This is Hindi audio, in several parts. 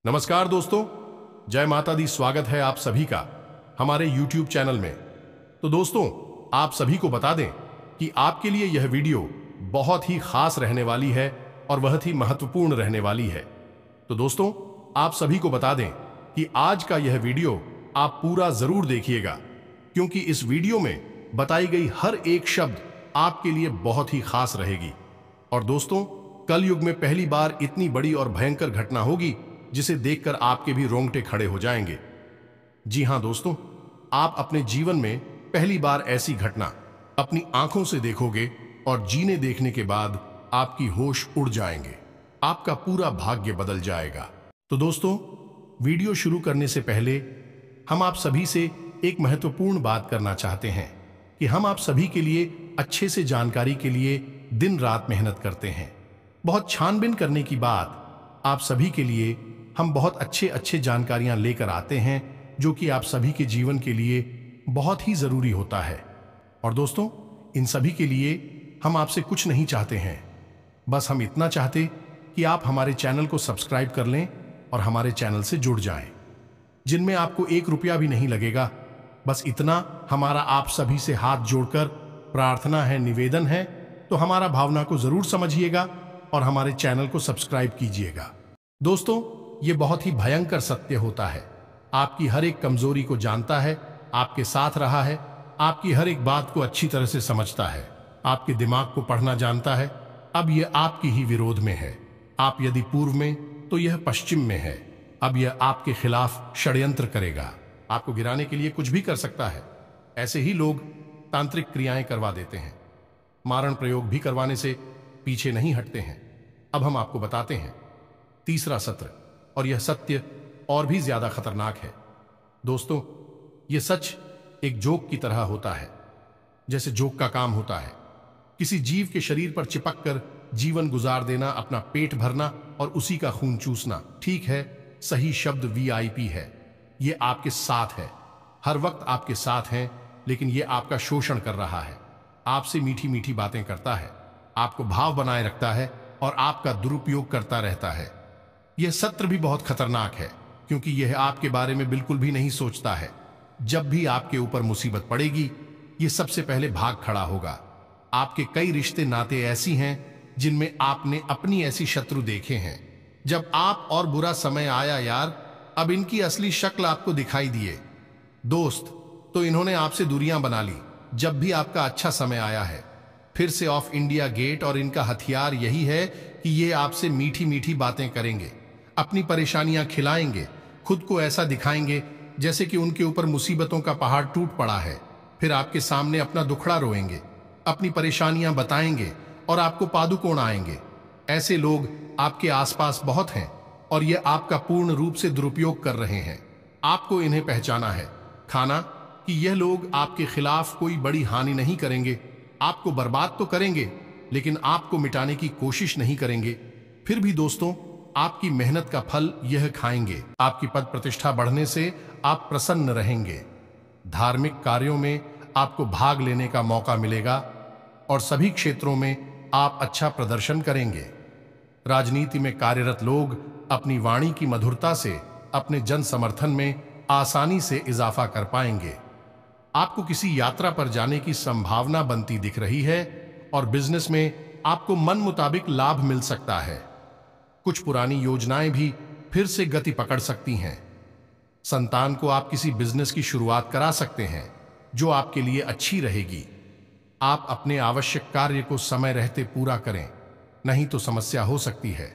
नमस्कार दोस्तों, जय माता दी। स्वागत है आप सभी का हमारे YouTube चैनल में। तो दोस्तों, आप सभी को बता दें कि आपके लिए यह वीडियो बहुत ही खास रहने वाली है और बहुत ही महत्वपूर्ण रहने वाली है। तो दोस्तों, आप सभी को बता दें कि आज का यह वीडियो आप पूरा जरूर देखिएगा, क्योंकि इस वीडियो में बताई गई हर एक शब्द आपके लिए बहुत ही खास रहेगी। और दोस्तों, कल युग में पहली बार इतनी बड़ी और भयंकर घटना होगी जिसे देखकर आपके भी रोंगटे खड़े हो जाएंगे। जी हां दोस्तों, आप अपने जीवन में पहली बार ऐसी घटना अपनी आंखों से देखोगे और जीने देखने के बाद आपकी होश उड़ जाएंगे, आपका पूरा भाग्य बदल जाएगा। तो दोस्तों, वीडियो शुरू करने से पहले हम आप सभी से एक महत्वपूर्ण बात करना चाहते हैं कि हम आप सभी के लिए अच्छे से जानकारी के लिए दिन रात मेहनत करते हैं। बहुत छानबीन करने की बाद आप सभी के लिए हम बहुत अच्छे जानकारियां लेकर आते हैं, जो कि आप सभी के जीवन के लिए बहुत ही जरूरी होता है। और दोस्तों, इन सभी के लिए हम आपसे कुछ नहीं चाहते हैं, बस हम इतना चाहते कि आप हमारे चैनल को सब्सक्राइब कर लें और हमारे चैनल से जुड़ जाएं, जिनमें आपको 1 रुपया भी नहीं लगेगा। बस इतना हमारा आप सभी से हाथ जोड़कर प्रार्थना है, निवेदन है। तो हमारा भावना को जरूर समझिएगा और हमारे चैनल को सब्सक्राइब कीजिएगा। दोस्तों, ये बहुत ही भयंकर सत्य होता है। आपकी हर एक कमजोरी को जानता है, आपके साथ रहा है, आपकी हर एक बात को अच्छी तरह से समझता है, आपके दिमाग को पढ़ना जानता है। अब यह आपकी ही विरोध में है। आप यदि पूर्व में तो यह पश्चिम में है। अब यह आपके खिलाफ षड्यंत्र करेगा, आपको गिराने के लिए कुछ भी कर सकता है। ऐसे ही लोग तांत्रिक क्रियाएं करवा देते हैं, मारण प्रयोग भी करवाने से पीछे नहीं हटते हैं। अब हम आपको बताते हैं तीसरा सत्र, और यह सत्य और भी ज्यादा खतरनाक है। दोस्तों, यह सच एक जोक की तरह होता है, जैसे जोक का काम होता है किसी जीव के शरीर पर चिपक कर जीवन गुजार देना, अपना पेट भरना और उसी का खून चूसना। ठीक है, सही शब्द VIP है। यह आपके साथ है, हर वक्त आपके साथ है, लेकिन यह आपका शोषण कर रहा है, आपसे मीठी मीठी बातें करता है, आपको भाव बनाए रखता है और आपका दुरुपयोग करता रहता है। यह सत्र भी बहुत खतरनाक है, क्योंकि यह आपके बारे में बिल्कुल भी नहीं सोचता है। जब भी आपके ऊपर मुसीबत पड़ेगी, यह सबसे पहले भाग खड़ा होगा। आपके कई रिश्ते नाते ऐसी हैं जिनमें आपने अपनी ऐसी शत्रु देखे हैं। जब आप और बुरा समय आया यार, अब इनकी असली शक्ल आपको दिखाई दिए दोस्त, तो इन्होंने आपसे दूरियां बना ली। जब भी आपका अच्छा समय आया है, फिर से ऑफ इंडिया गेट, और इनका हथियार यही है कि ये आपसे मीठी मीठी बातें करेंगे, अपनी परेशानियां खिलाएंगे, खुद को ऐसा दिखाएंगे जैसे कि उनके ऊपर मुसीबतों का पहाड़ टूट पड़ा है। फिर आपके सामने अपना दुखड़ा रोएंगे, अपनी परेशानियां बताएंगे और आपको पादुकोण आएंगे। ऐसे लोग आपके आसपास बहुत हैं और ये आपका पूर्ण रूप से दुरुपयोग कर रहे हैं। आपको इन्हें पहचाना है, खाना कि यह लोग आपके खिलाफ कोई बड़ी हानि नहीं करेंगे, आपको बर्बाद तो करेंगे लेकिन आपको मिटाने की कोशिश नहीं करेंगे। फिर भी दोस्तों, आपकी मेहनत का फल यह खाएंगे। आपकी पद प्रतिष्ठा बढ़ने से आप प्रसन्न रहेंगे, धार्मिक कार्यों में आपको भाग लेने का मौका मिलेगा और सभी क्षेत्रों में आप अच्छा प्रदर्शन करेंगे। राजनीति में कार्यरत लोग अपनी वाणी की मधुरता से अपने जन समर्थन में आसानी से इजाफा कर पाएंगे। आपको किसी यात्रा पर जाने की संभावना बनती दिख रही है और बिजनेस में आपको मन मुताबिक लाभ मिल सकता है। कुछ पुरानी योजनाएं भी फिर से गति पकड़ सकती हैं। संतान को आप किसी बिजनेस की शुरुआत करा सकते हैं जो आपके लिए अच्छी रहेगी। आप अपने आवश्यक कार्य को समय रहते पूरा करें, नहीं तो समस्या हो सकती है।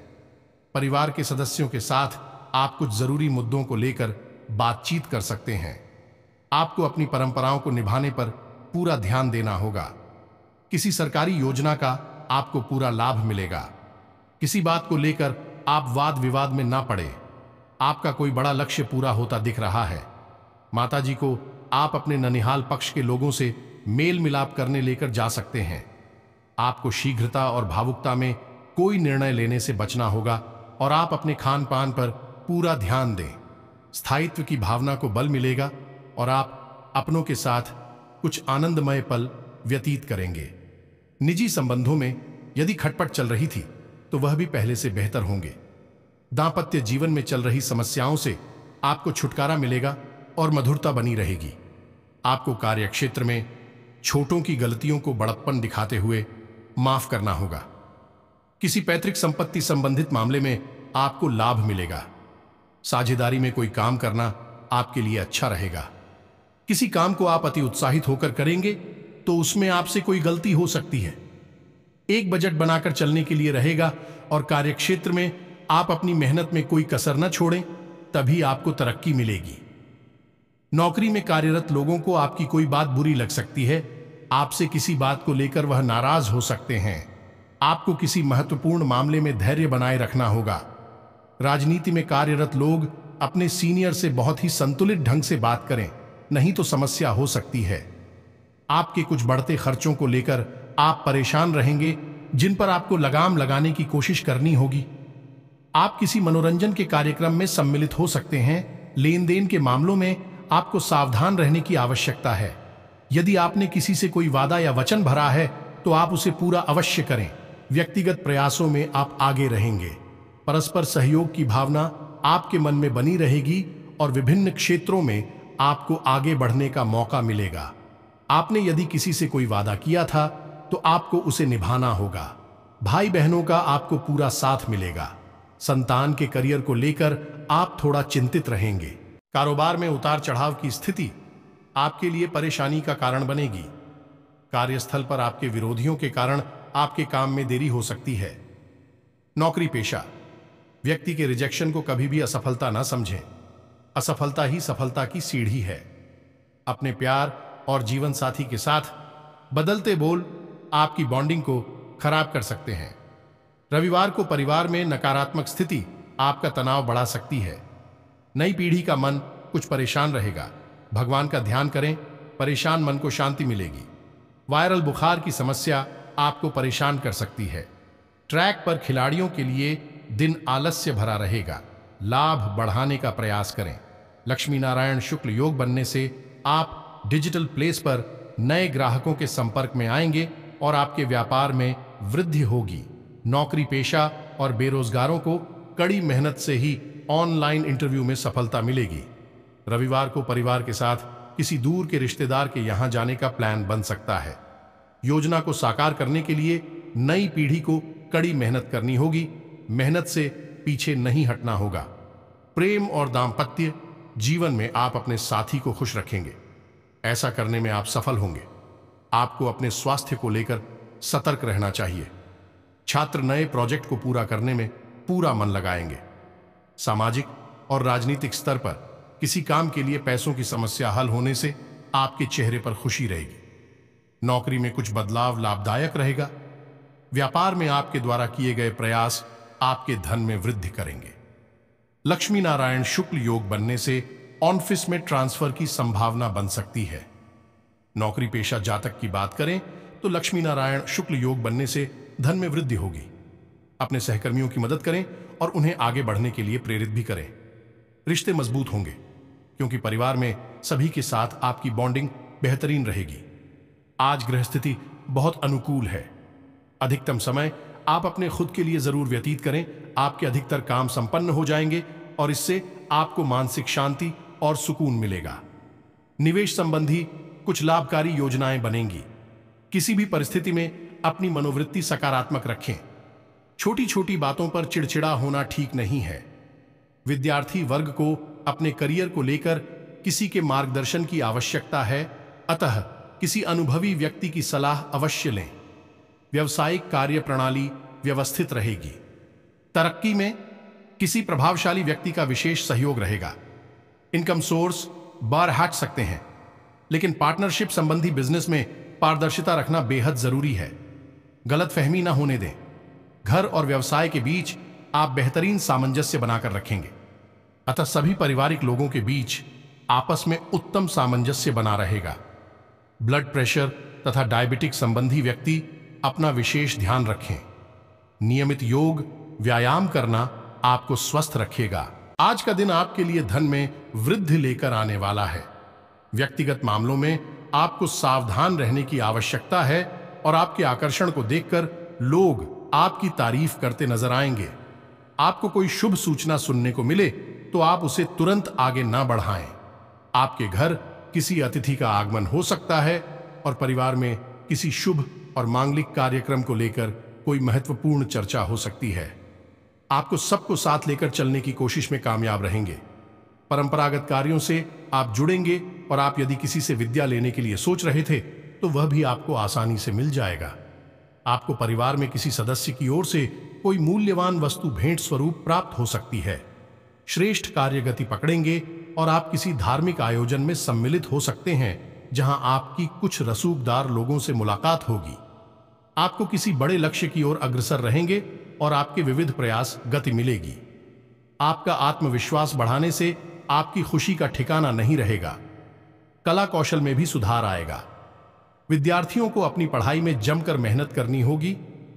परिवार के सदस्यों के साथ आप कुछ जरूरी मुद्दों को लेकर बातचीत कर सकते हैं। आपको अपनी परंपराओं को निभाने पर पूरा ध्यान देना होगा। किसी सरकारी योजना का आपको पूरा लाभ मिलेगा। किसी बात को लेकर आप वाद विवाद में ना पड़े। आपका कोई बड़ा लक्ष्य पूरा होता दिख रहा है। माताजी को आप अपने ननिहाल पक्ष के लोगों से मेल मिलाप करने लेकर जा सकते हैं। आपको शीघ्रता और भावुकता में कोई निर्णय लेने से बचना होगा और आप अपने खान पान पर पूरा ध्यान दें। स्थायित्व की भावना को बल मिलेगा और आप अपनों के साथ कुछ आनंदमय पल व्यतीत करेंगे। निजी संबंधों में यदि खटपट चल रही थी तो वह भी पहले से बेहतर होंगे। दांपत्य जीवन में चल रही समस्याओं से आपको छुटकारा मिलेगा और मधुरता बनी रहेगी। आपको कार्यक्षेत्र में छोटों की गलतियों को बड़प्पन दिखाते हुए माफ करना होगा। किसी पैतृक संपत्ति संबंधित मामले में आपको लाभ मिलेगा। साझेदारी में कोई काम करना आपके लिए अच्छा रहेगा। किसी काम को आप अति उत्साहित होकर करेंगे तो उसमें आपसे कोई गलती हो सकती है। एक बजट बनाकर चलने के लिए रहेगा और कार्यक्षेत्र में आप अपनी मेहनत में कोई कसर न छोड़ें, तभी आपको तरक्की मिलेगी। नौकरी में कार्यरत लोगों को आपकी कोई बात बुरी लग सकती है। आपसे किसी बात को लेकर वह नाराज हो सकते हैं। आपको किसी महत्वपूर्ण मामले में धैर्य बनाए रखना होगा। राजनीति में कार्यरत लोग अपने सीनियर से बहुत ही संतुलित ढंग से बात करें, नहीं तो समस्या हो सकती है। आपके कुछ बढ़ते खर्चों को लेकर आप परेशान रहेंगे, जिन पर आपको लगाम लगाने की कोशिश करनी होगी। आप किसी मनोरंजन के कार्यक्रम में सम्मिलित हो सकते हैं। लेन देन के मामलों में आपको सावधान रहने की आवश्यकता है। यदि आपने किसी से कोई वादा या वचन भरा है तो आप उसे पूरा अवश्य करें। व्यक्तिगत प्रयासों में आप आगे रहेंगे। परस्पर सहयोग की भावना आपके मन में बनी रहेगी और विभिन्न क्षेत्रों में आपको आगे बढ़ने का मौका मिलेगा। आपने यदि किसी से कोई वादा किया था तो आपको उसे निभाना होगा। भाई बहनों का आपको पूरा साथ मिलेगा। संतान के करियर को लेकर आप थोड़ा चिंतित रहेंगे। कारोबार में उतार चढ़ाव की स्थिति आपके लिए परेशानी का कारण बनेगी। कार्यस्थल पर आपके विरोधियों के कारण आपके काम में देरी हो सकती है। नौकरी पेशा, व्यक्ति के रिजेक्शन को कभी भी असफलता ना समझें। असफलता ही सफलता की सीढ़ी है। अपने प्यार और जीवन साथी के साथ बदलते बोल आपकी बॉन्डिंग को खराब कर सकते हैं। रविवार को परिवार में नकारात्मक स्थिति आपका तनाव बढ़ा सकती है। नई पीढ़ी का मन कुछ परेशान रहेगा। भगवान का ध्यान करें, परेशान मन को शांति मिलेगी। वायरल बुखार की समस्या आपको परेशान कर सकती है। ट्रैक पर खिलाड़ियों के लिए दिन आलस्य भरा रहेगा। लाभ बढ़ाने का प्रयास करें। लक्ष्मी नारायण शुक्ल योग बनने से आप डिजिटल प्लेस पर नए ग्राहकों के संपर्क में आएंगे और आपके व्यापार में वृद्धि होगी। नौकरी पेशा और बेरोजगारों को कड़ी मेहनत से ही ऑनलाइन इंटरव्यू में सफलता मिलेगी। रविवार को परिवार के साथ किसी दूर के रिश्तेदार के यहां जाने का प्लान बन सकता है। योजना को साकार करने के लिए नई पीढ़ी को कड़ी मेहनत करनी होगी। मेहनत से पीछे नहीं हटना होगा। प्रेम और दाम्पत्य जीवन में आप अपने साथी को खुश रखेंगे। ऐसा करने में आप सफल होंगे। आपको अपने स्वास्थ्य को लेकर सतर्क रहना चाहिए। छात्र नए प्रोजेक्ट को पूरा करने में पूरा मन लगाएंगे। सामाजिक और राजनीतिक स्तर पर किसी काम के लिए पैसों की समस्या हल होने से आपके चेहरे पर खुशी रहेगी। नौकरी में कुछ बदलाव लाभदायक रहेगा। व्यापार में आपके द्वारा किए गए प्रयास आपके धन में वृद्धि करेंगे। लक्ष्मी नारायण शुक्ल योग बनने से ऑफिस में ट्रांसफर की संभावना बन सकती है। नौकरी पेशा जातक की बात करें तो लक्ष्मी नारायण शुक्ल योग बनने से धन में वृद्धि होगी। अपने सहकर्मियों की मदद करें और उन्हें आगे बढ़ने के लिए प्रेरित भी करें। रिश्ते मजबूत होंगे क्योंकि परिवार में सभी के साथ आपकी बॉन्डिंग बेहतरीन रहेगी। आज ग्रह स्थिति बहुत अनुकूल है। अधिकतम समय आप अपने खुद के लिए जरूर व्यतीत करें। आपके अधिकतर काम संपन्न हो जाएंगे और इससे आपको मानसिक शांति और सुकून मिलेगा। निवेश संबंधी कुछ लाभकारी योजनाएं बनेंगी। किसी भी परिस्थिति में अपनी मनोवृत्ति सकारात्मक रखें। छोटी छोटी बातों पर चिड़चिड़ा होना ठीक नहीं है। विद्यार्थी वर्ग को अपने करियर को लेकर किसी के मार्गदर्शन की आवश्यकता है, अतः किसी अनुभवी व्यक्ति की सलाह अवश्य लें। व्यवसायिक कार्य प्रणाली व्यवस्थित रहेगी। तरक्की में किसी प्रभावशाली व्यक्ति का विशेष सहयोग रहेगा। इनकम सोर्स बार हट सकते हैं, लेकिन पार्टनरशिप संबंधी बिजनेस में पारदर्शिता रखना बेहद जरूरी है। गलतफहमी ना होने दें। घर और व्यवसाय के बीच आप बेहतरीन सामंजस्य बनाकर रखेंगे, अतः सभी पारिवारिक लोगों के बीच आपस में उत्तम सामंजस्य बना रहेगा। ब्लड प्रेशर तथा डायबिटिक संबंधी व्यक्ति अपना विशेष ध्यान रखें। नियमित योग व्यायाम करना आपको स्वस्थ रखेगा। आज का दिन आपके लिए धन में वृद्धि लेकर आने वाला है। व्यक्तिगत मामलों में आपको सावधान रहने की आवश्यकता है और आपके आकर्षण को देखकर लोग आपकी तारीफ करते नजर आएंगे। आपको कोई शुभ सूचना सुनने को मिले तो आप उसे तुरंत आगे ना बढ़ाएं। आपके घर किसी अतिथि का आगमन हो सकता है और परिवार में किसी शुभ और मांगलिक कार्यक्रम को लेकर कोई महत्वपूर्ण चर्चा हो सकती है। आपको सबको साथ लेकर चलने की कोशिश में कामयाब रहेंगे। परंपरागत कार्यों से आप जुड़ेंगे और आप यदि किसी से विद्या लेने के लिए सोच रहे थे तो वह भी आपको आसानी से मिल जाएगा। आपको परिवार में किसी सदस्य की ओर से कोई मूल्यवान वस्तु भेंट स्वरूप प्राप्त हो सकती है। श्रेष्ठ कार्यगति पकड़ेंगे और आप किसी धार्मिक आयोजन में सम्मिलित हो सकते हैं जहां आपकी कुछ रसूखदार लोगों से मुलाकात होगी। आपको किसी बड़े लक्ष्य की ओर अग्रसर रहेंगे और आपके विविध प्रयास गति मिलेगी। आपका आत्मविश्वास बढ़ाने से आपकी खुशी का ठिकाना नहीं रहेगा। कला कौशल में भी सुधार आएगा। विद्यार्थियों को अपनी पढ़ाई में जमकर मेहनत करनी होगी,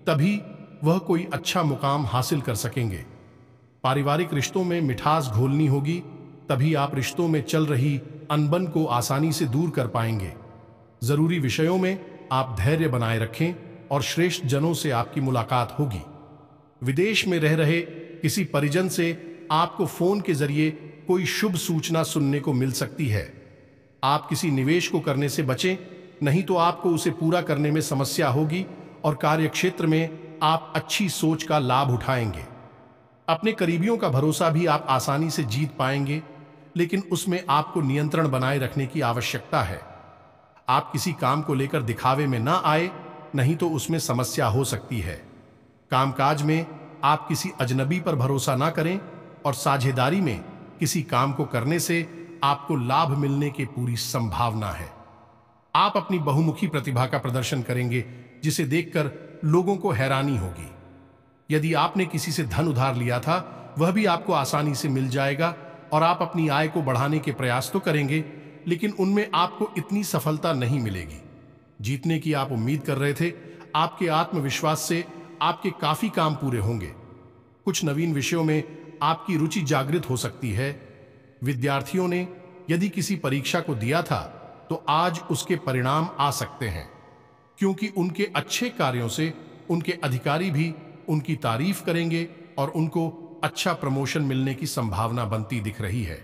तभी वह कोई अच्छा मुकाम हासिल कर सकेंगे। पारिवारिक रिश्तों में मिठास घोलनी होगी, तभी आप रिश्तों में चल रही अनबन को आसानी से दूर कर पाएंगे। जरूरी विषयों में आप धैर्य बनाए रखें और श्रेष्ठ जनों से आपकी मुलाकात होगी। विदेश में रह रहे किसी परिजन से आपको फोन के जरिए कोई शुभ सूचना सुनने को मिल सकती है। आप किसी निवेश को करने से बचें, नहीं तो आपको उसे पूरा करने में समस्या होगी और कार्यक्षेत्र में आप अच्छी सोच का लाभ उठाएंगे। अपने करीबियों का भरोसा भी आप आसानी से जीत पाएंगे, लेकिन उसमें आपको नियंत्रण बनाए रखने की आवश्यकता है। आप किसी काम को लेकर दिखावे में ना आए, नहीं तो उसमें समस्या हो सकती है। कामकाज में आप किसी अजनबी पर भरोसा ना करें और साझेदारी में किसी काम को करने से आपको लाभ मिलने की पूरी संभावना है। आप अपनी बहुमुखी प्रतिभा का प्रदर्शन करेंगे, जिसे देखकर लोगों को हैरानी होगी। यदि आपने किसी से धन उधार लिया था, वह भी आपको आसानी से मिल जाएगा और आप अपनी आय को बढ़ाने के प्रयास तो करेंगे, लेकिन उनमें आपको इतनी सफलता नहीं मिलेगी। जीतने की आप उम्मीद कर रहे थे। आपके आत्मविश्वास से आपके काफी काम पूरे होंगे। कुछ नवीन विषयों में आपकी रुचि जागृत हो सकती है। विद्यार्थियों ने यदि किसी परीक्षा को दिया था तो आज उसके परिणाम आ सकते हैं, क्योंकि उनके अच्छे कार्यों से उनके अधिकारी भी उनकी तारीफ करेंगे और उनको अच्छा प्रमोशन मिलने की संभावना बनती दिख रही है।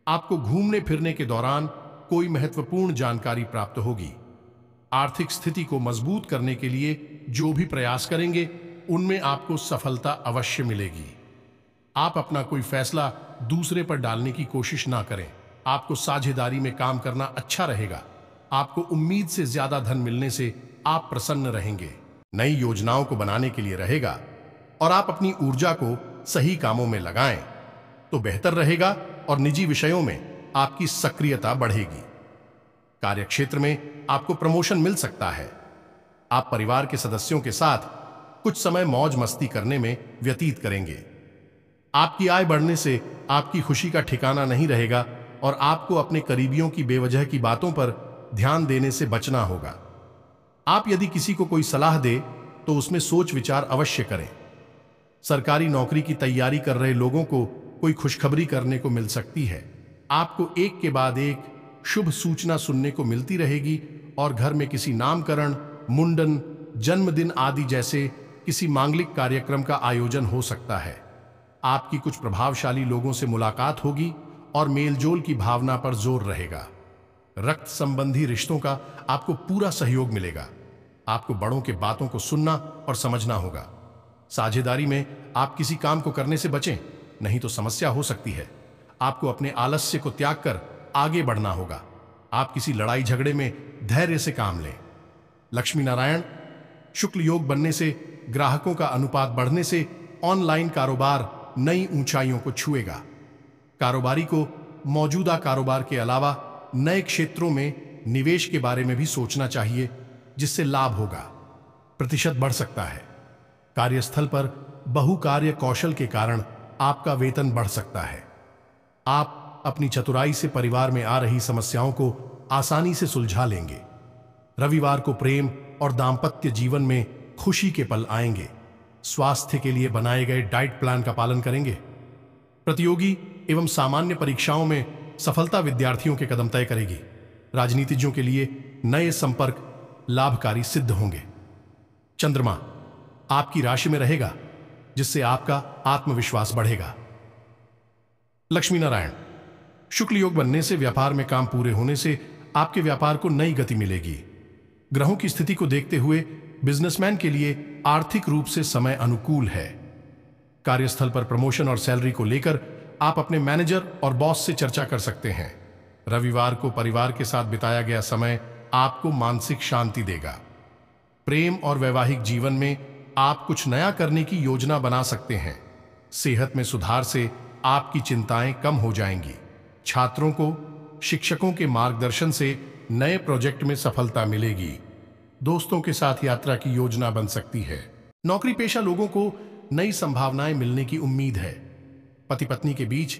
आपको घूमने फिरने के दौरान कोई महत्वपूर्ण जानकारी प्राप्त होगी। आर्थिक स्थिति को मजबूत करने के लिए जो भी प्रयास करेंगे, उनमें आपको सफलता अवश्य मिलेगी। आप अपना कोई फैसला दूसरे पर डालने की कोशिश ना करें। आपको साझेदारी में काम करना अच्छा रहेगा। आपको उम्मीद से ज्यादा धन मिलने से आप प्रसन्न रहेंगे। नई योजनाओं को बनाने के लिए रहेगा और आप अपनी ऊर्जा को सही कामों में लगाएं तो बेहतर रहेगा और निजी विषयों में आपकी सक्रियता बढ़ेगी। कार्यक्षेत्र में आपको प्रमोशन मिल सकता है। आप परिवार के सदस्यों के साथ कुछ समय मौज मस्ती करने में व्यतीत करेंगे। आपकी आय बढ़ने से आपकी खुशी का ठिकाना नहीं रहेगा और आपको अपने करीबियों की बेवजह की बातों पर ध्यान देने से बचना होगा। आप यदि किसी को कोई सलाह दे तो उसमें सोच विचार अवश्य करें। सरकारी नौकरी की तैयारी कर रहे लोगों को कोई खुशखबरी करने को मिल सकती है। आपको एक के बाद एक शुभ सूचना सुनने को मिलती रहेगी और घर में किसी नामकरण, मुंडन, जन्मदिन आदि जैसे किसी मांगलिक कार्यक्रम का आयोजन हो सकता है। आपकी कुछ प्रभावशाली लोगों से मुलाकात होगी और मेलजोल की भावना पर जोर रहेगा। रक्त संबंधी रिश्तों का आपको पूरा सहयोग मिलेगा। आपको बड़ों के बातों को सुनना और समझना होगा। साझेदारी में आप किसी काम को करने से बचें, नहीं तो समस्या हो सकती है। आपको अपने आलस्य को त्याग कर आगे बढ़ना होगा। आप किसी लड़ाई झगड़े में धैर्य से काम लें। लक्ष्मी नारायण शुक्ल योग बनने से, ग्राहकों का अनुपात बढ़ने से ऑनलाइन कारोबार नई ऊंचाइयों को छुएगा। कारोबारी को मौजूदा कारोबार के अलावा नए क्षेत्रों में निवेश के बारे में भी सोचना चाहिए, जिससे लाभ होगा। प्रतिशत बढ़ सकता है। कार्यस्थल पर बहुकार्य कौशल के कारण आपका वेतन बढ़ सकता है। आप अपनी चतुराई से परिवार में आ रही समस्याओं को आसानी से सुलझा लेंगे। रविवार को प्रेम और दाम्पत्य जीवन में खुशी के पल आएंगे। स्वास्थ्य के लिए बनाए गए डाइट प्लान का पालन करेंगे। प्रतियोगी एवं सामान्य परीक्षाओं में सफलता विद्यार्थियों के कदम तय करेगी। राजनीतिज्ञों के लिए नए संपर्क लाभकारी सिद्ध होंगे। चंद्रमा आपकी राशि में रहेगा। जिससे आपका आत्मविश्वास बढ़ेगा। लक्ष्मी नारायण, शुक्ल योग बनने से व्यापार में काम पूरे होने से आपके व्यापार को नई गति मिलेगी। ग्रहों की स्थिति को देखते हुए बिजनेसमैन के लिए आर्थिक रूप से समय अनुकूल है। कार्यस्थल पर प्रमोशन और सैलरी को लेकर आप अपने मैनेजर और बॉस से चर्चा कर सकते हैं। रविवार को परिवार के साथ बिताया गया समय आपको मानसिक शांति देगा। प्रेम और वैवाहिक जीवन में आप कुछ नया करने की योजना बना सकते हैं। सेहत में सुधार से आपकी चिंताएं कम हो जाएंगी। छात्रों को शिक्षकों के मार्गदर्शन से नए प्रोजेक्ट में सफलता मिलेगी। दोस्तों के साथ यात्रा की योजना बन सकती है। नौकरी पेशा लोगों को नई संभावनाएं मिलने की उम्मीद है। पति पत्नी के बीच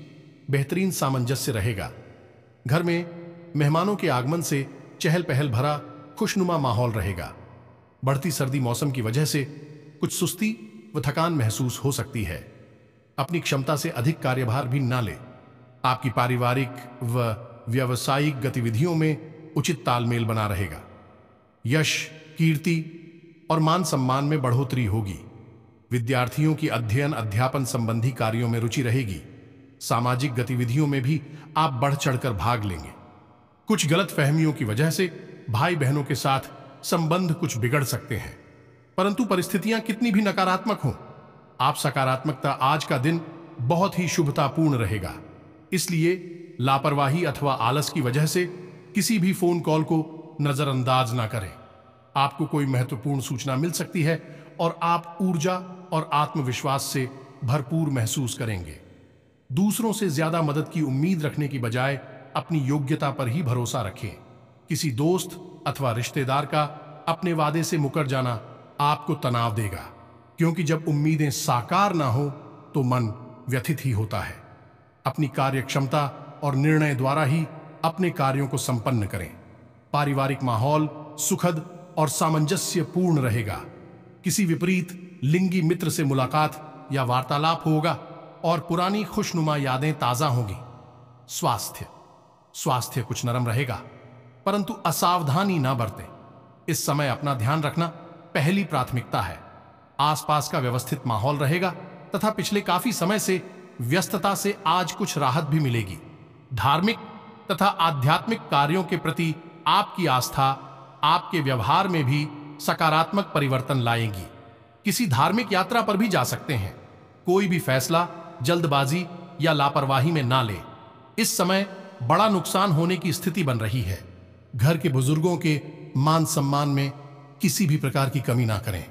बेहतरीन सामंजस्य रहेगा। घर में मेहमानों के आगमन से चहल पहल भरा खुशनुमा माहौल रहेगा। बढ़ती सर्दी मौसम की वजह से कुछ सुस्ती व थकान महसूस हो सकती है। अपनी क्षमता से अधिक कार्यभार भी ना ले। आपकी पारिवारिक व व्यावसायिक गतिविधियों में उचित तालमेल बना रहेगा। यश, कीर्ति और मान सम्मान में बढ़ोतरी होगी। विद्यार्थियों की अध्ययन अध्यापन संबंधी कार्यों में रुचि रहेगी। सामाजिक गतिविधियों में भी आप बढ़ चढ़कर भाग लेंगे। कुछ गलत फहमियों की वजह से भाई बहनों के साथ संबंध कुछ बिगड़ सकते हैं, परंतु परिस्थितियां कितनी भी नकारात्मक हों, आप सकारात्मकता आज का दिन बहुत ही शुभतापूर्ण रहेगा। इसलिए लापरवाही अथवा आलस की वजह से किसी भी फोन कॉल को नजरअंदाज ना करें। आपको कोई महत्वपूर्ण सूचना मिल सकती है और आप ऊर्जा और आत्मविश्वास से भरपूर महसूस करेंगे। दूसरों से ज्यादा मदद की उम्मीद रखने की बजाय अपनी योग्यता पर ही भरोसा रखें। किसी दोस्त अथवा रिश्तेदार का अपने वादे से मुकर जाना आपको तनाव देगा, क्योंकि जब उम्मीदें साकार ना हो तो मन व्यथित ही होता है। अपनी कार्य क्षमता और निर्णय द्वारा ही अपने कार्यों को संपन्न करें। पारिवारिक माहौल सुखद और सामंजस्यपूर्ण रहेगा। किसी विपरीत लिंगी मित्र से मुलाकात या वार्तालाप होगा और पुरानी खुशनुमा यादें ताजा होंगी। स्वास्थ्य कुछ नरम रहेगा, परंतु असावधानी ना बरतें। इस समय अपना ध्यान रखना पहली प्राथमिकता है। आसपास का व्यवस्थित माहौल रहेगा तथा पिछले काफी समय से व्यस्तता से आज कुछ राहत भी मिलेगी। धार्मिक तथा आध्यात्मिक कार्यों के प्रति आपकी आस्था आपके व्यवहार में भी सकारात्मक परिवर्तन लाएगी। किसी धार्मिक यात्रा पर भी जा सकते हैं। कोई भी फैसला जल्दबाजी या लापरवाही में ना ले। इस समय बड़ा नुकसान होने की स्थिति बन रही है। घर के बुजुर्गों के मान सम्मान में किसी भी प्रकार की कमी ना करें।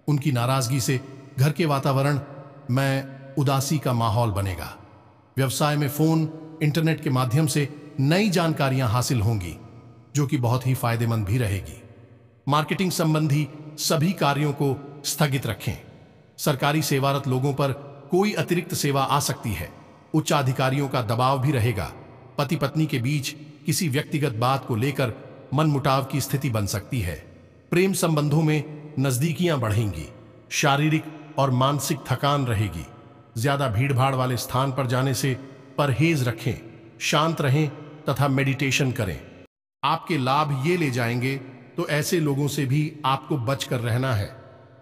उनकी नाराजगी से घर के वातावरण में उदासी का माहौल बनेगा। व्यवसाय में फोन, इंटरनेट के माध्यम से नई जानकारियां हासिल होंगी, जो कि बहुत ही फायदेमंद भी रहेगी। मार्केटिंग संबंधी सभी कार्यों को स्थगित रखें। सरकारी सेवारत लोगों पर कोई अतिरिक्त सेवा आ सकती है। उच्च अधिकारियों का दबाव भी रहेगा। पति पत्नी के बीच किसी व्यक्तिगत बात को लेकर मनमुटाव की स्थिति बन सकती है। प्रेम संबंधों में नजदीकियां बढ़ेंगी। शारीरिक और मानसिक थकान रहेगी। ज्यादा भीड़भाड़ वाले स्थान पर जाने से परहेज रखें। शांत रहें तथा मेडिटेशन करें। आपके लाभ ये ले जाएंगे, तो ऐसे लोगों से भी आपको बचकर रहना है।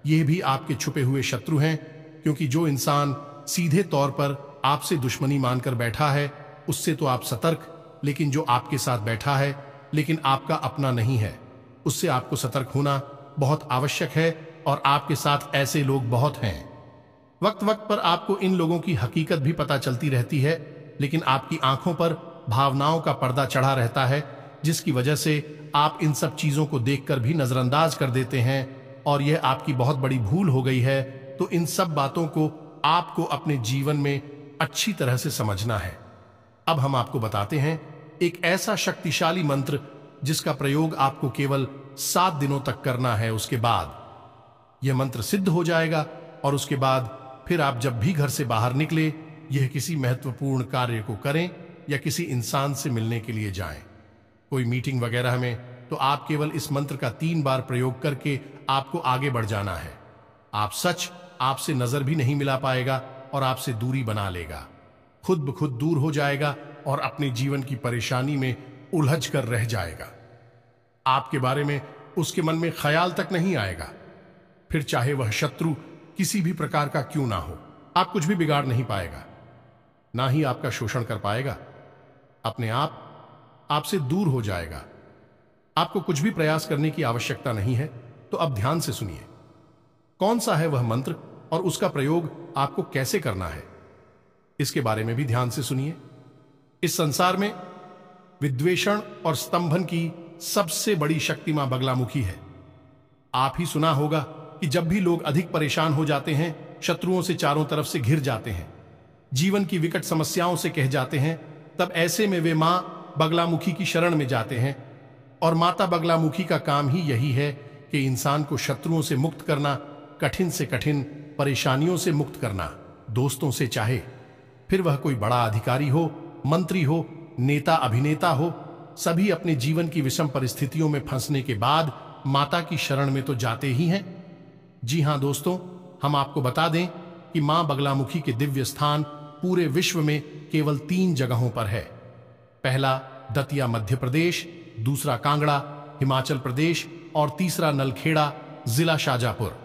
ये भी आपके छुपे हुए शत्रु हैं, क्योंकि जो इंसान सीधे तौर पर आपसे दुश्मनी मानकर बैठा है, उससे तो आप सतर्क, लेकिन जो आपके साथ बैठा है लेकिन आपका अपना नहीं है, उससे आपको सतर्क होना बहुत आवश्यक है। और आपके साथ ऐसे लोग बहुत हैं। वक्त वक्त पर आपको इन लोगों की हकीकत भी पता चलती रहती है, लेकिन आपकी आंखों पर भावनाओं का पर्दा चढ़ा रहता है, जिसकी वजह से आप इन सब चीजों को देखकर भी नजरअंदाज कर देते हैं, और यह आपकी बहुत बड़ी भूल हो गई है। तो इन सब बातों को आपको अपने जीवन में अच्छी तरह से समझना है। अब हम आपको बताते हैं एक ऐसा शक्तिशाली मंत्र जिसका प्रयोग आपको केवल 7 दिनों तक करना है। उसके बाद यह मंत्र सिद्ध हो जाएगा और उसके बाद फिर आप जब भी घर से बाहर निकले, यह किसी महत्वपूर्ण कार्य को करें या किसी इंसान से मिलने के लिए जाएं, कोई मीटिंग वगैरह में, तो आप केवल इस मंत्र का 3 बार प्रयोग करके आपको आगे बढ़ जाना है। आप सच आपसे नजर भी नहीं मिला पाएगा और आपसे दूरी बना लेगा। खुद ब खुद दूर हो जाएगा और अपने जीवन की परेशानी में उलझ कर रह जाएगा। आपके बारे में उसके मन में ख्याल तक नहीं आएगा। फिर चाहे वह शत्रु किसी भी प्रकार का क्यों ना हो, आप कुछ भी बिगाड़ नहीं पाएगा, ना ही आपका शोषण कर पाएगा। अपने आप आपसे दूर हो जाएगा। आपको कुछ भी प्रयास करने की आवश्यकता नहीं है। तो अब ध्यान से सुनिए, कौन सा है वह मंत्र और उसका प्रयोग आपको कैसे करना है, इसके बारे में भी ध्यान से सुनिए। इस संसार में विद्वेषण और स्तंभन की सबसे बड़ी शक्ति मां बगलामुखी है। आप ही सुना होगा कि जब भी लोग अधिक परेशान हो जाते हैं, शत्रुओं से चारों तरफ से घिर जाते हैं, जीवन की विकट समस्याओं से कह जाते हैं, तब ऐसे में वे मां बगलामुखी की शरण में जाते हैं। और माता बगलामुखी का काम ही यही है कि इंसान को शत्रुओं से मुक्त करना, कठिन से कठिन परेशानियों से मुक्त करना। दोस्तों से, चाहे फिर वह कोई बड़ा अधिकारी हो, मंत्री हो, नेता अभिनेता हो, सभी अपने जीवन की विषम परिस्थितियों में फंसने के बाद माता की शरण में तो जाते ही हैं। जी हां दोस्तों, हम आपको बता दें कि मां बगलामुखी के दिव्य स्थान पूरे विश्व में केवल 3 जगहों पर है। पहला दतिया मध्य प्रदेश, दूसरा कांगड़ा हिमाचल प्रदेश और तीसरा नलखेड़ा जिला शाजापुर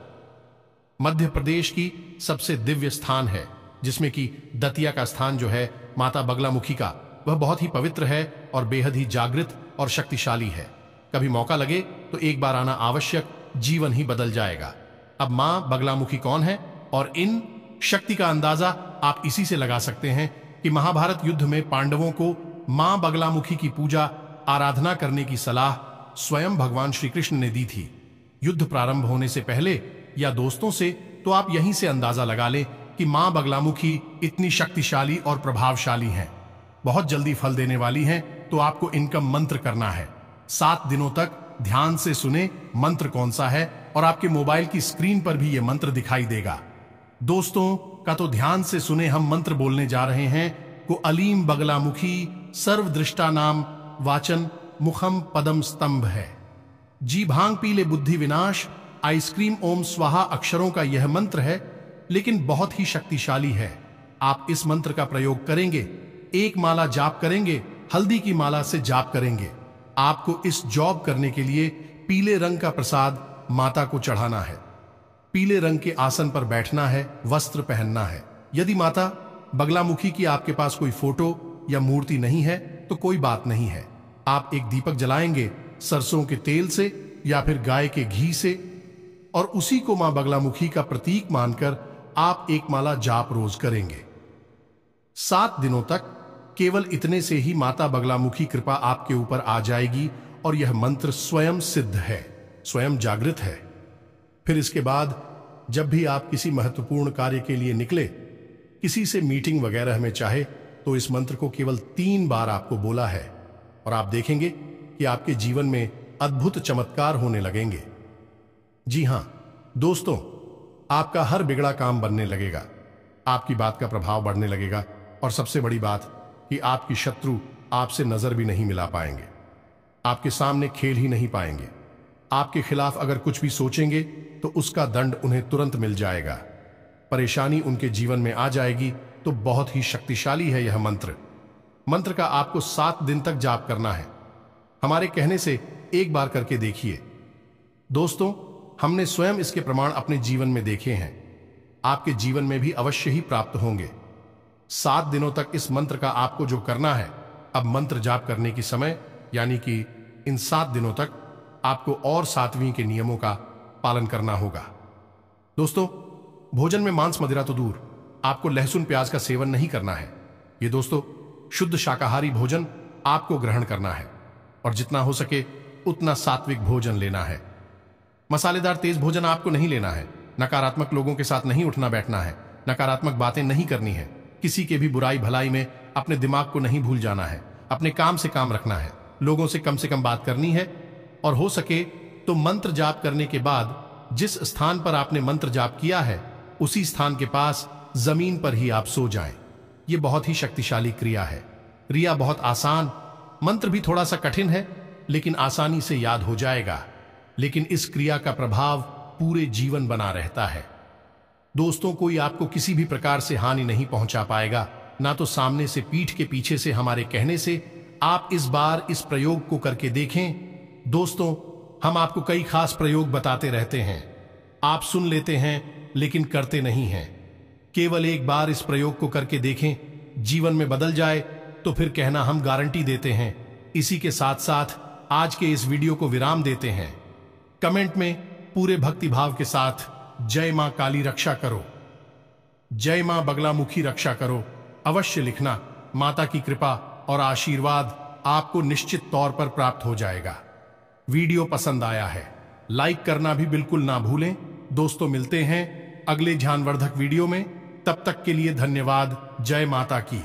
मध्य प्रदेश की सबसे दिव्य स्थान है, जिसमें कि दतिया का स्थान जो है माता बगलामुखी का, वह बहुत ही पवित्र है और बेहद ही जागृत और शक्तिशाली है। कभी मौका लगे तो एक बार आना आवश्यक, जीवन ही बदल जाएगा। अब मां बगलामुखी कौन है और इन शक्ति का अंदाजा आप इसी से लगा सकते हैं कि महाभारत युद्ध में पांडवों को मां बगलामुखी की पूजा आराधना करने की सलाह स्वयं भगवान श्री कृष्ण ने दी थी। युद्ध प्रारंभ होने से पहले या दोस्तों से तो आप यहीं से अंदाजा लगा लें कि मां बगलामुखी इतनी शक्तिशाली और प्रभावशाली हैं, बहुत जल्दी फल देने वाली हैं। तो आपको इनका मंत्र करना है। 7 दिनों तक ध्यान से सुने मंत्र कौन सा है, और आपके मोबाइल की स्क्रीन पर भी यह मंत्र दिखाई देगा। दोस्तों का तो ध्यान से सुने, हम मंत्र बोलने जा रहे हैं। को अलीम बगलामुखी सर्वदृष्टा नाम वाचन मुखम पदम स्तंभ है। जी भांग पीले बुद्धि विनाश आइसक्रीम ओम स्वाहा अक्षरों का यह मंत्र है, लेकिन बहुत ही शक्तिशाली है। आप इस मंत्र का प्रयोग करेंगे, एक माला जाप करेंगे, हल्दी की माला से जाप करेंगे। आपको इस जॉब करने के लिए पीले रंग का प्रसाद माता को चढ़ाना है, पीले रंग के आसन पर बैठना है, वस्त्र पहनना है। यदि माता बगलामुखी की आपके पास कोई फोटो या मूर्ति नहीं है तो कोई बात नहीं है। आप एक दीपक जलाएंगे सरसों के तेल से या फिर गाय के घी से, और उसी को मां बगलामुखी का प्रतीक मानकर आप एक माला जाप रोज करेंगे। 7 दिनों तक केवल इतने से ही माता बगलामुखी कृपा आपके ऊपर आ जाएगी और यह मंत्र स्वयं सिद्ध है, स्वयं जागृत है। फिर इसके बाद जब भी आप किसी महत्वपूर्ण कार्य के लिए निकले, किसी से मीटिंग वगैरह में चाहे, तो इस मंत्र को केवल 3 बार आपको बोला है और आप देखेंगे कि आपके जीवन में अद्भुत चमत्कार होने लगेंगे। जी हां दोस्तों, आपका हर बिगड़ा काम बनने लगेगा, आपकी बात का प्रभाव बढ़ने लगेगा, और सबसे बड़ी बात कि आपकी शत्रु आपसे नजर भी नहीं मिला पाएंगे, आपके सामने खेल ही नहीं पाएंगे। आपके खिलाफ अगर कुछ भी सोचेंगे तो उसका दंड उन्हें तुरंत मिल जाएगा, परेशानी उनके जीवन में आ जाएगी। तो बहुत ही शक्तिशाली है यह मंत्र। मंत्र का आपको 7 दिन तक जाप करना है। हमारे कहने से एक बार करके देखिए। दोस्तों, हमने स्वयं इसके प्रमाण अपने जीवन में देखे हैं, आपके जीवन में भी अवश्य ही प्राप्त होंगे। 7 दिनों तक इस मंत्र का आपको जो करना है, अब मंत्र जाप करने की समय यानी कि इन 7 दिनों तक आपको और 7वीं के नियमों का पालन करना होगा। दोस्तों, भोजन में मांस मदिरा तो दूर, आपको लहसुन प्याज का सेवन नहीं करना है। ये दोस्तों, शुद्ध शाकाहारी भोजन आपको ग्रहण करना है और जितना हो सके उतना सात्विक भोजन लेना है। मसालेदार तेज भोजन आपको नहीं लेना है। नकारात्मक लोगों के साथ नहीं उठना बैठना है, नकारात्मक बातें नहीं करनी है, किसी के भी बुराई भलाई में अपने दिमाग को नहीं भूल जाना है, अपने काम से काम रखना है, लोगों से कम बात करनी है, और हो सके तो मंत्र जाप करने के बाद जिस स्थान पर आपने मंत्र जाप किया है उसी स्थान के पास जमीन पर ही आप सो जाएं। यह बहुत ही शक्तिशाली क्रिया है। क्रिया बहुत आसान, मंत्र भी थोड़ा सा कठिन है, लेकिन आसानी से याद हो जाएगा। लेकिन इस क्रिया का प्रभाव पूरे जीवन बना रहता है। दोस्तों, कोई आपको किसी भी प्रकार से हानि नहीं पहुंचा पाएगा, ना तो सामने से पीठ के पीछे से हमारे कहने से। आप इस बार इस प्रयोग को करके देखें। दोस्तों, हम आपको कई खास प्रयोग बताते रहते हैं, आप सुन लेते हैं लेकिन करते नहीं हैं। केवल एक बार इस प्रयोग को करके देखें, जीवन में बदल जाए तो फिर कहना हम गारंटी देते हैं। इसी के साथ साथ आज के इस वीडियो को विराम देते हैं। कमेंट में पूरे भक्तिभाव के साथ जय मां काली रक्षा करो, जय मां बगलामुखी रक्षा करो अवश्य लिखना। माता की कृपा और आशीर्वाद आपको निश्चित तौर पर प्राप्त हो जाएगा। वीडियो पसंद आया है लाइक करना भी बिल्कुल ना भूलें। दोस्तों, मिलते हैं अगले ज्ञानवर्धक वीडियो में। तब तक के लिए धन्यवाद। जय माता की।